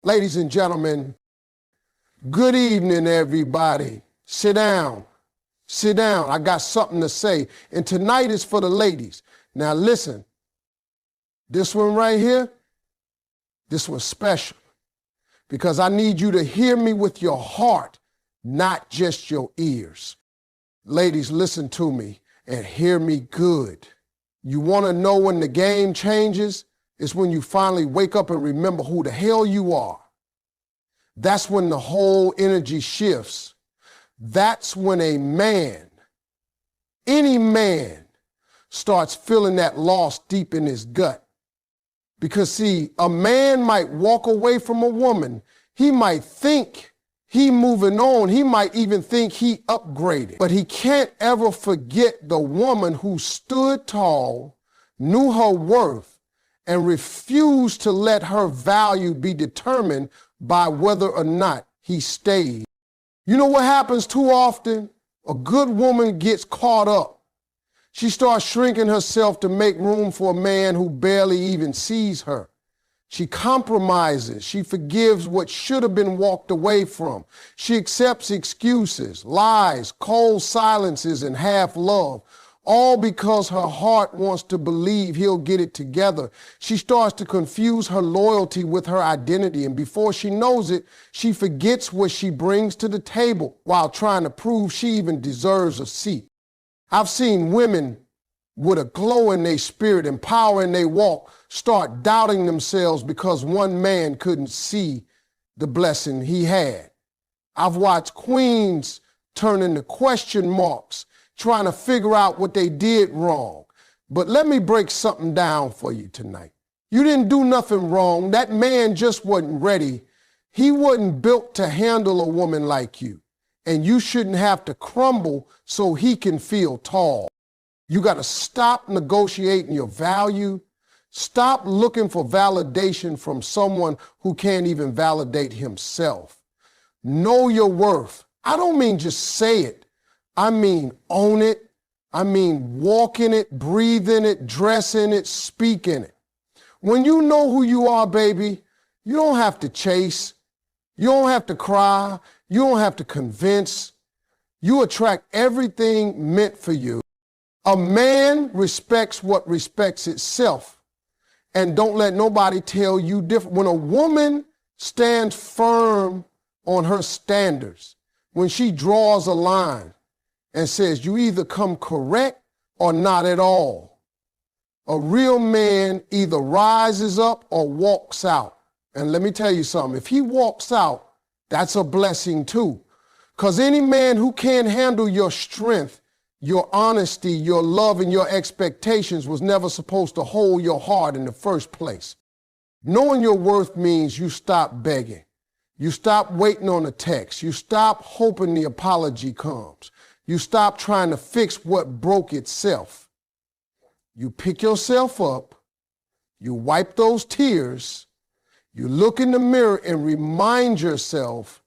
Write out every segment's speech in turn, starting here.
Ladies and gentlemen, good evening, everybody. Sit down. Sit down. I got something to say. And tonight is for the ladies. Now listen, this one right here, this one's special because I need you to hear me with your heart, not just your ears. Ladies, listen to me and hear me good. You want to know when the game changes? It's when you finally wake up and remember who the hell you are. That's when the whole energy shifts. That's when a man, any man, starts feeling that loss deep in his gut. Because see, a man might walk away from a woman. He might think he moving on. He might even think he upgraded. But he can't ever forget the woman who stood tall, knew her worth, and refused to let her value be determined by whether or not he stayed. You know what happens too often? A good woman gets caught up. She starts shrinking herself to make room for a man who barely even sees her. She compromises. She forgives what should have been walked away from. She accepts excuses, lies, cold silences, and half love, all because her heart wants to believe he'll get it together. She starts to confuse her loyalty with her identity, and before she knows it, she forgets what she brings to the table while trying to prove she even deserves a seat. I've seen women with a glow in their spirit and power in their walk start doubting themselves because one man couldn't see the blessing he had. I've watched queens turn into question marks trying to figure out what they did wrong. But let me break something down for you tonight. You didn't do nothing wrong. That man just wasn't ready. He wasn't built to handle a woman like you. And you shouldn't have to crumble so he can feel tall. You got to stop negotiating your value. Stop looking for validation from someone who can't even validate himself. Know your worth. I don't mean just say it. I mean own it. I mean walk in it, breathe in it, dress in it, speak in it. When you know who you are, baby, you don't have to chase. You don't have to cry. You don't have to convince. You attract everything meant for you. A man respects what respects itself. And don't let nobody tell you different. When a woman stands firm on her standards, when she draws a line and says you either come correct or not at all, a real man either rises up or walks out. And let me tell you something, if he walks out, that's a blessing too. Because any man who can't handle your strength, your honesty, your love, and your expectations was never supposed to hold your heart in the first place. Knowing your worth means you stop begging. You stop waiting on a text. You stop hoping the apology comes. You stop trying to fix what broke itself. You pick yourself up. You wipe those tears. You look in the mirror and remind yourself,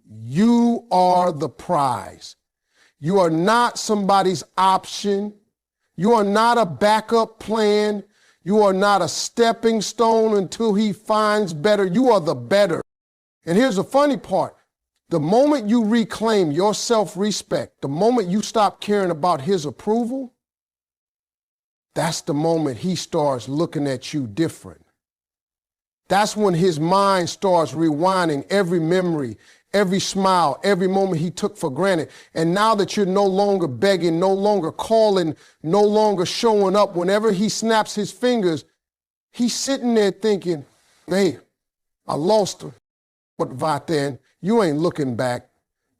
you are the prize. You are not somebody's option. You are not a backup plan. You are not a stepping stone until he finds better. You are the better. And here's the funny part. The moment you reclaim your self-respect, the moment you stop caring about his approval, that's the moment he starts looking at you different. That's when his mind starts rewinding every memory, every smile, every moment he took for granted. And now that you're no longer begging, no longer calling, no longer showing up, whenever he snaps his fingers, he's sitting there thinking, hey, I lost her. But right then, you ain't looking back.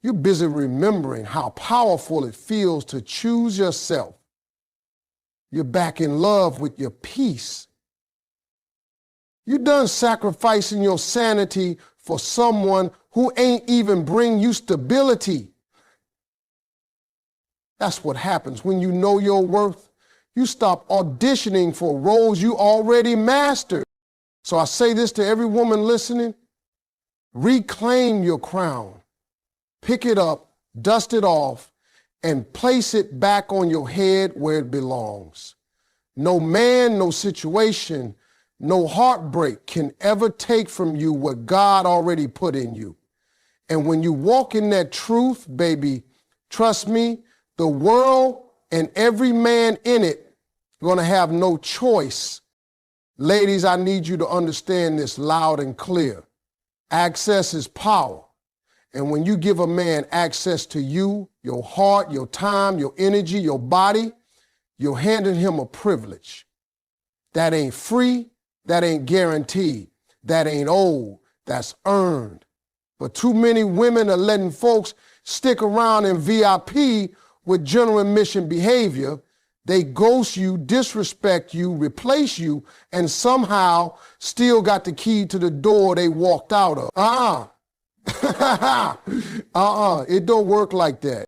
You're busy remembering how powerful it feels to choose yourself. You're back in love with your peace. You're done sacrificing your sanity for someone who ain't even bring you stability. That's what happens when you know your worth. You stop auditioning for roles you already mastered. So I say this to every woman listening. Reclaim your crown. Pick it up, dust it off, and place it back on your head where it belongs. No man, no situation, No heartbreak can ever take from you what God already put in you. And when you walk in that truth, baby, trust me, the world and every man in it going to have no choice. Ladies, I need you to understand this loud and clear. Access is power. And when you give a man access to you, your heart, your time, your energy, your body, you're handing him a privilege. That ain't free, that ain't guaranteed, that ain't owed, that's earned. But too many women are letting folks stick around in VIP with general admission behavior. They ghost you, disrespect you, replace you, and somehow still got the key to the door they walked out of. It don't work like that.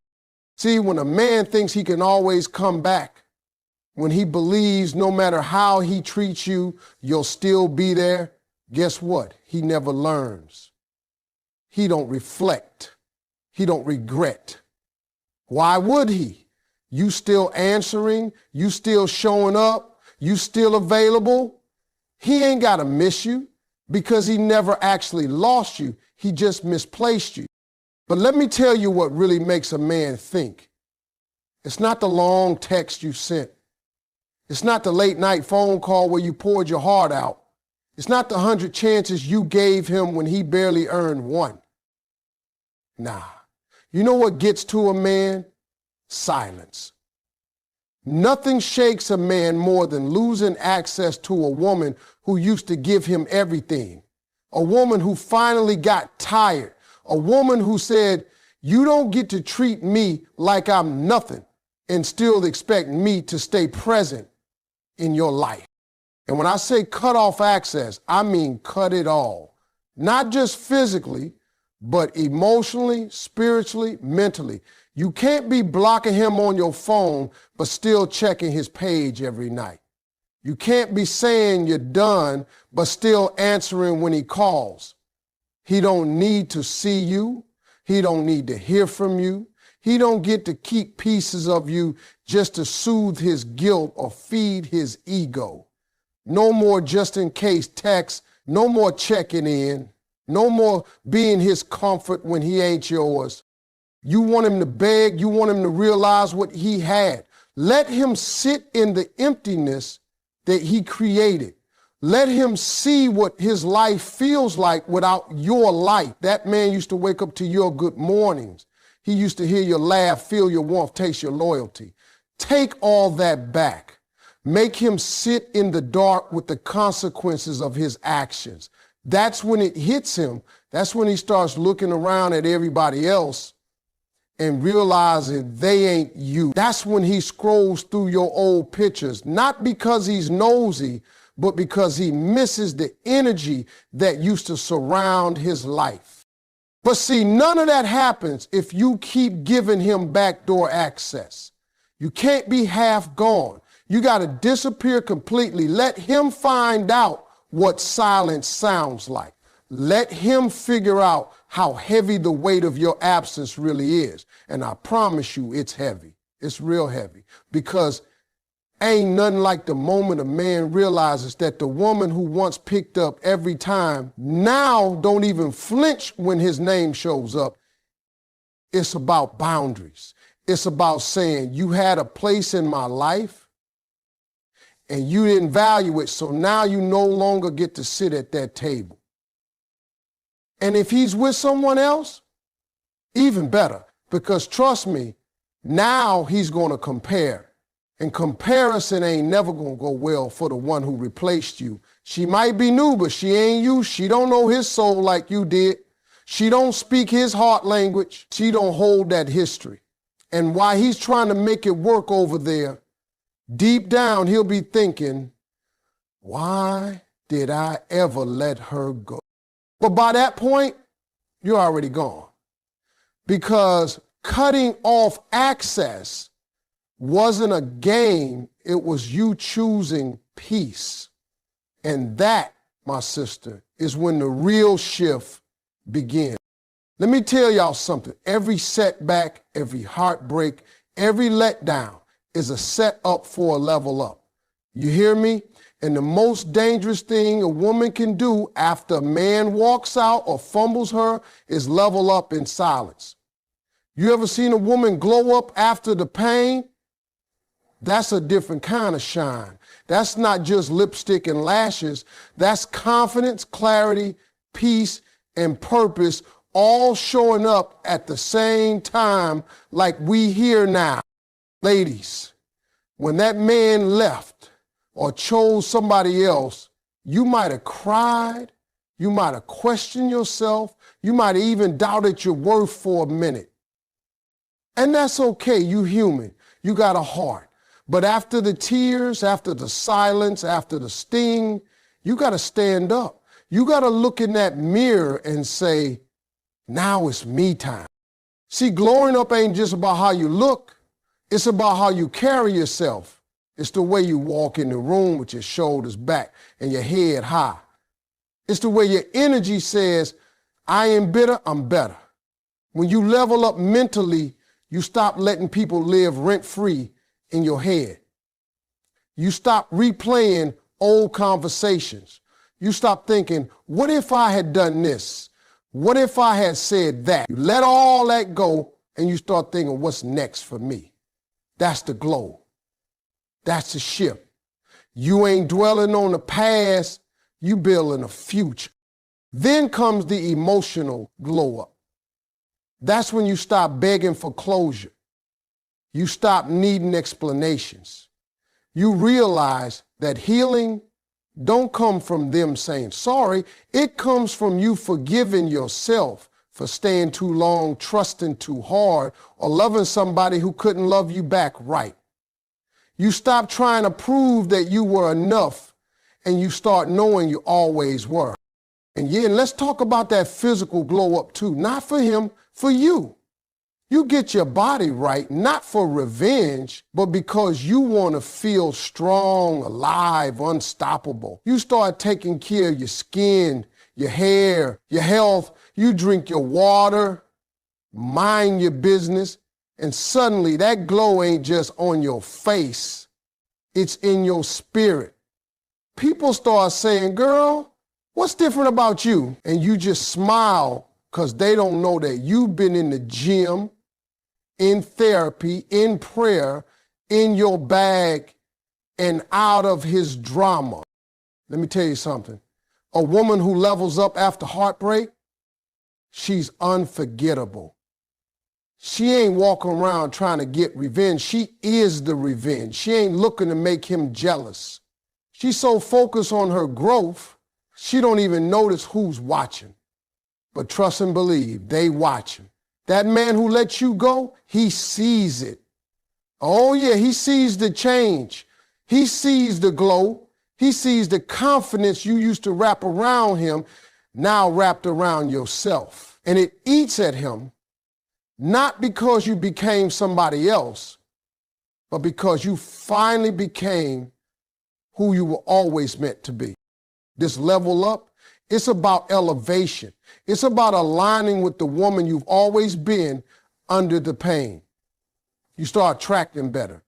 See, when a man thinks he can always come back, when he believes no matter how he treats you, you'll still be there, guess what? He never learns. He don't reflect. He don't regret. Why would he? You still answering, you still showing up, you still available. He ain't got to miss you because he never actually lost you. He just misplaced you. But let me tell you what really makes a man think. It's not the long text you sent. It's not the late night phone call where you poured your heart out. It's not the 100 chances you gave him when he barely earned one. Nah. You know what gets to a man? Silence. Nothing shakes a man more than losing access to a woman who used to give him everything. A woman who finally got tired. A woman who said, you don't get to treat me like I'm nothing and still expect me to stay present in your life. And when I say cut off access, I mean cut it all. Not just physically, but emotionally, spiritually, mentally. You can't be blocking him on your phone, but still checking his page every night. You can't be saying you're done, but still answering when he calls. He don't need to see you. He don't need to hear from you. He don't get to keep pieces of you just to soothe his guilt or feed his ego. No more just in case texts, no more checking in, no more being his comfort when he ain't yours. You want him to beg, you want him to realize what he had. Let him sit in the emptiness that he created. Let him see what his life feels like without your light. That man used to wake up to your good mornings. He used to hear your laugh, feel your warmth, taste your loyalty. Take all that back. Make him sit in the dark with the consequences of his actions. That's when it hits him. That's when he starts looking around at everybody else and realizing they ain't you. That's when he scrolls through your old pictures, not because he's nosy, but because he misses the energy that used to surround his life. But see, none of that happens if you keep giving him backdoor access. You can't be half gone. You got to disappear completely. Let him find out what silence sounds like. Let him figure out how heavy the weight of your absence really is. And I promise you it's heavy. It's real heavy. Because ain't nothing like the moment a man realizes that the woman who once picked up every time now don't even flinch when his name shows up. It's about boundaries. It's about saying you had a place in my life and you didn't value it, so now you no longer get to sit at that table. And if he's with someone else, even better, because trust me, now he's going to compare. And comparison ain't never going to go well for the one who replaced you. She might be new, but she ain't you. She don't know his soul like you did. She don't speak his heart language. She don't hold that history. And while he's trying to make it work over there, deep down he'll be thinking, why did I ever let her go? But by that point, you're already gone. Because cutting off access wasn't a game, it was you choosing peace. And that, my sister, is when the real shift begins. Let me tell y'all something. Every setback, every heartbreak, every letdown is a set up for a level up. You hear me? And the most dangerous thing a woman can do after a man walks out or fumbles her is level up in silence. You ever seen a woman glow up after the pain? That's a different kind of shine. That's not just lipstick and lashes. That's confidence, clarity, peace, and purpose all showing up at the same time like we here now. Ladies, when that man left or chose somebody else, you might have cried, you might have questioned yourself, you might have even doubted your worth for a minute. And that's okay, you human, you got a heart. But after the tears, after the silence, after the sting, you got to stand up. You got to look in that mirror and say, now it's me time. See, glowing up ain't just about how you look. It's about how you carry yourself. It's the way you walk in the room with your shoulders back and your head high. It's the way your energy says, I ain't bitter, I'm better. When you level up mentally, you stop letting people live rent-free in your head. You stop replaying old conversations. You stop thinking, what if I had done this? What if I had said that? You let all that go and you start thinking, what's next for me? That's the glow. That's the shift. You ain't dwelling on the past, you building a future. Then comes the emotional glow up. That's when you stop begging for closure. You stop needing explanations. You realize that healing don't come from them saying sorry. It comes from you forgiving yourself for staying too long, trusting too hard, or loving somebody who couldn't love you back right. You stop trying to prove that you were enough, and you start knowing you always were. And yeah, let's talk about that physical glow up too. Not for him, for you. You get your body right, not for revenge, but because you want to feel strong, alive, unstoppable. You start taking care of your skin, your hair, your health. You drink your water, mind your business, and suddenly that glow ain't just on your face. It's in your spirit. People start saying, girl, what's different about you? And you just smile because they don't know that you've been in the gym, in therapy, in prayer, in your bag, and out of his drama. Let me tell you something. A woman who levels up after heartbreak, she's unforgettable. She ain't walking around trying to get revenge. She is the revenge. She ain't looking to make him jealous. She's so focused on her growth, she don't even notice who's watching. But trust and believe, they watching. That man who let you go, he sees it. Oh yeah, he sees the change. He sees the glow. He sees the confidence you used to wrap around him, now wrapped around yourself. And it eats at him, not because you became somebody else, but because you finally became who you were always meant to be. This level up, it's about elevation. It's about aligning with the woman you've always been under the pain. You start tracking better.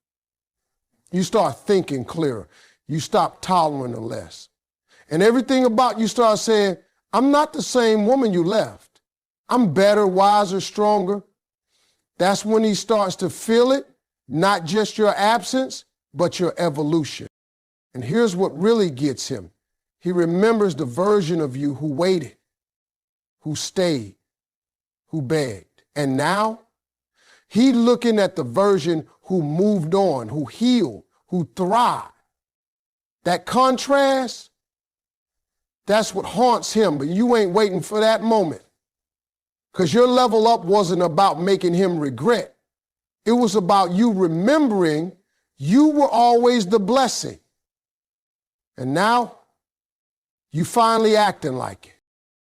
You start thinking clearer. You stop tolerating less. And everything about you starts saying, I'm not the same woman you left. I'm better, wiser, stronger. That's when he starts to feel it, not just your absence, but your evolution. And here's what really gets him. He remembers the version of you who waited, who stayed, who begged. And now, he looking at the version who moved on, who healed, who thrived. That contrast, that's what haunts him, but you ain't waiting for that moment. Because your level up wasn't about making him regret. It was about you remembering you were always the blessing. And now, you finally acting like it.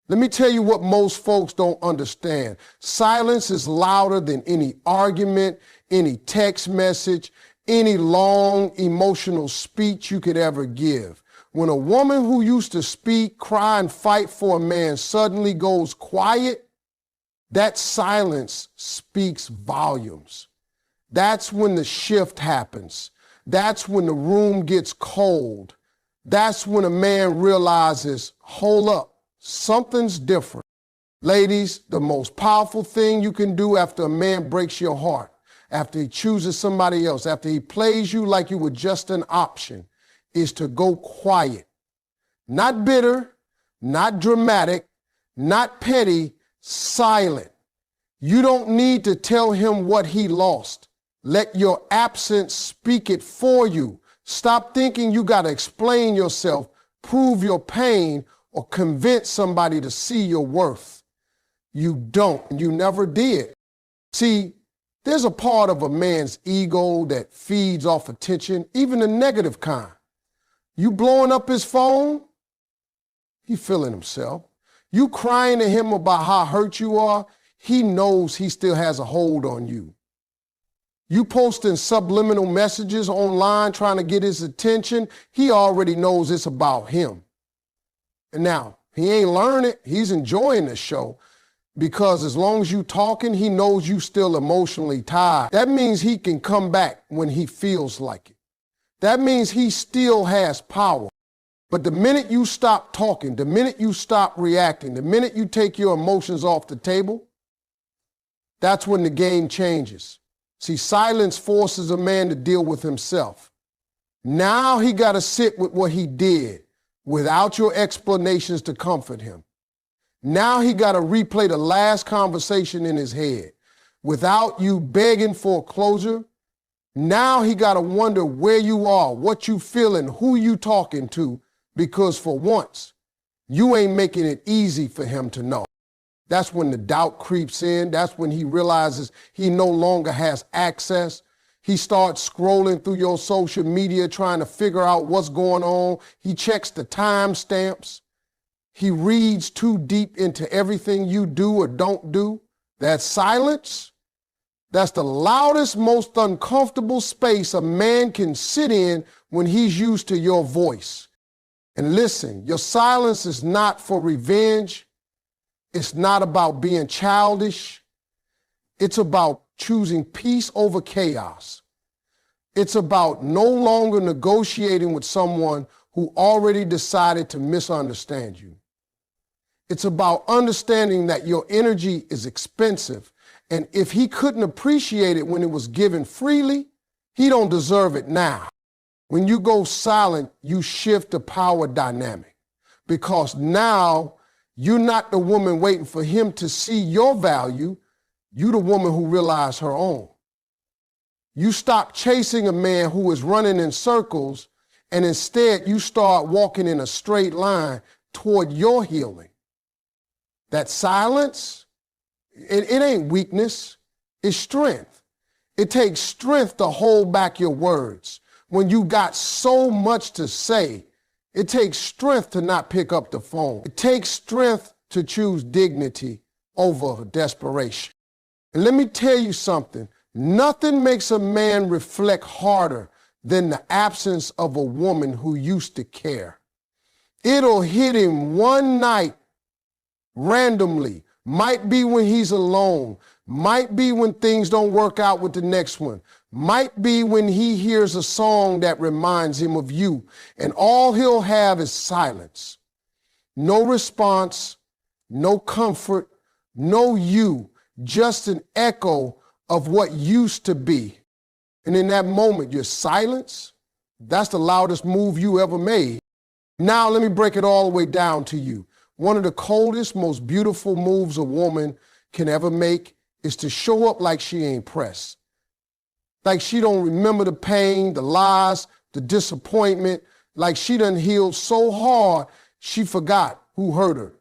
Let me tell you what most folks don't understand. Silence is louder than any argument, any text message, any long emotional speech you could ever give. When a woman who used to speak, cry, and fight for a man suddenly goes quiet, that silence speaks volumes. That's when the shift happens. That's when the room gets cold. That's when a man realizes, hold up, something's different. Ladies, the most powerful thing you can do after a man breaks your heart, after he chooses somebody else, after he plays you like you were just an option, is to go quiet. Not bitter, not dramatic, not petty, silent. You don't need to tell him what he lost. Let your absence speak it for you. Stop thinking you got to explain yourself, prove your pain, or convince somebody to see your worth. You don't. You never did. See, there's a part of a man's ego that feeds off attention, even the negative kind. You blowing up his phone, he feeling himself. You crying to him about how hurt you are, he knows he still has a hold on you. You posting subliminal messages online trying to get his attention, he already knows it's about him. And now, he ain't learning, he's enjoying the show, because as long as you talking, he knows you still emotionally tied. That means he can come back when he feels like it. That means he still has power. But the minute you stop talking, the minute you stop reacting, the minute you take your emotions off the table, that's when the game changes. See, silence forces a man to deal with himself. Now he got to sit with what he did without your explanations to comfort him. Now he got to replay the last conversation in his head without you begging for closure. Now he got to wonder where you are, what you feeling, who you talking to, because for once, you ain't making it easy for him to know. That's when the doubt creeps in. That's when he realizes he no longer has access. He starts scrolling through your social media trying to figure out what's going on. He checks the timestamps. He reads too deep into everything you do or don't do. That silence, that's the loudest, most uncomfortable space a man can sit in when he's used to your voice. And listen, your silence is not for revenge. It's not about being childish. It's about choosing peace over chaos. It's about no longer negotiating with someone who already decided to misunderstand you. It's about understanding that your energy is expensive, and if he couldn't appreciate it when it was given freely, he don't deserve it now. When you go silent, you shift the power dynamic, because now you're not the woman waiting for him to see your value. You're the woman who realized her own. You stop chasing a man who is running in circles, and instead you start walking in a straight line toward your healing. That silence, it ain't weakness, it's strength. It takes strength to hold back your words. When you got so much to say, it takes strength to not pick up the phone. It takes strength to choose dignity over desperation. And let me tell you something, nothing makes a man reflect harder than the absence of a woman who used to care. It'll hit him one night randomly, might be when he's alone, might be when things don't work out with the next one, might be when he hears a song that reminds him of you, and all he'll have is silence. No response, no comfort, no you, just an echo of what used to be. And in that moment, your silence, that's the loudest move you ever made. Now let me break it all the way down to you. One of the coldest, most beautiful moves a woman can ever make is to show up like she ain't pressed. Like she don't remember the pain, the lies, the disappointment, like she done healed so hard she forgot who hurt her.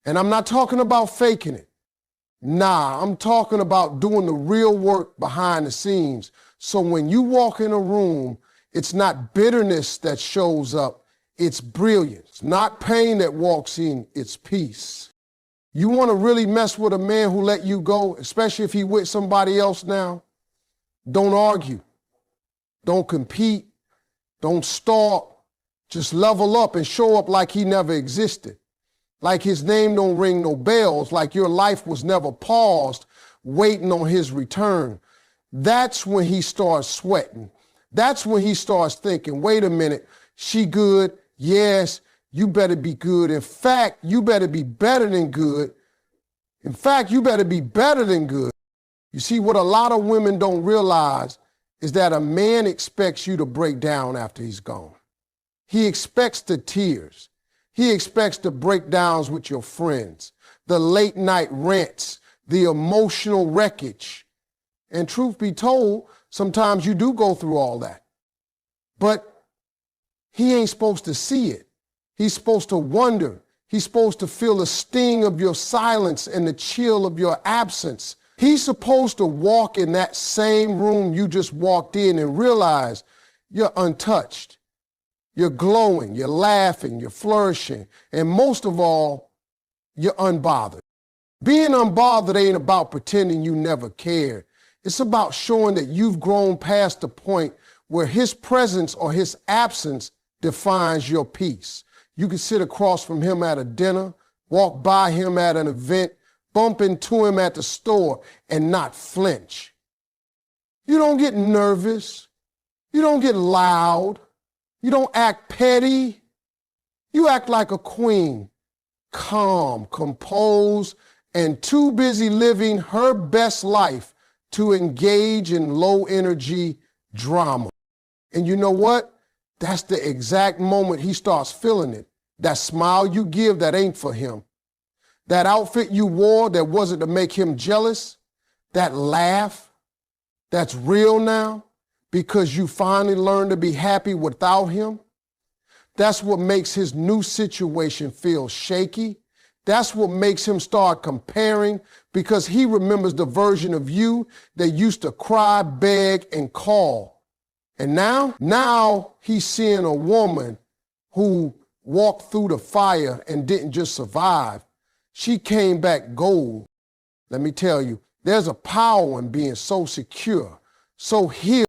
And I'm not talking about faking it. Nah, I'm talking about doing the real work behind the scenes. So when you walk in a room, it's not bitterness that shows up, it's brilliance. Not pain that walks in, it's peace. You want to really mess with a man who let you go, especially if he with somebody else now? Don't argue. Don't compete. Don't stalk. Just level up and show up like he never existed. Like his name don't ring no bells, like your life was never paused, waiting on his return. That's when he starts sweating. That's when he starts thinking, wait a minute, She good? Yes, you better be good. In fact, you better be better than good. In fact, you better be better than good. You see, what a lot of women don't realize is that a man expects you to break down after he's gone. He expects the tears. He expects the breakdowns with your friends, the late night rants, the emotional wreckage. And truth be told, sometimes you do go through all that. But he ain't supposed to see it. He's supposed to wonder. He's supposed to feel the sting of your silence and the chill of your absence. He's supposed to walk in that same room you just walked in and realize you're untouched. You're glowing, you're laughing, you're flourishing, and most of all, you're unbothered. Being unbothered ain't about pretending you never cared. It's about showing that you've grown past the point where his presence or his absence defines your peace. You can sit across from him at a dinner, walk by him at an event, bump into him at the store, and not flinch. You don't get nervous. You don't get loud. You don't act petty. You act like a queen, calm, composed, and too busy living her best life to engage in low-energy drama. And you know what? That's the exact moment he starts feeling it. That smile you give that ain't for him. That outfit you wore that wasn't to make him jealous. That laugh that's real now because you finally learned to be happy without him. That's what makes his new situation feel shaky. That's what makes him start comparing because he remembers the version of you that used to cry, beg, and call. And now he's seeing a woman who walked through the fire and didn't just survive. She came back gold. Let me tell you, there's a power in being so secure, so healed.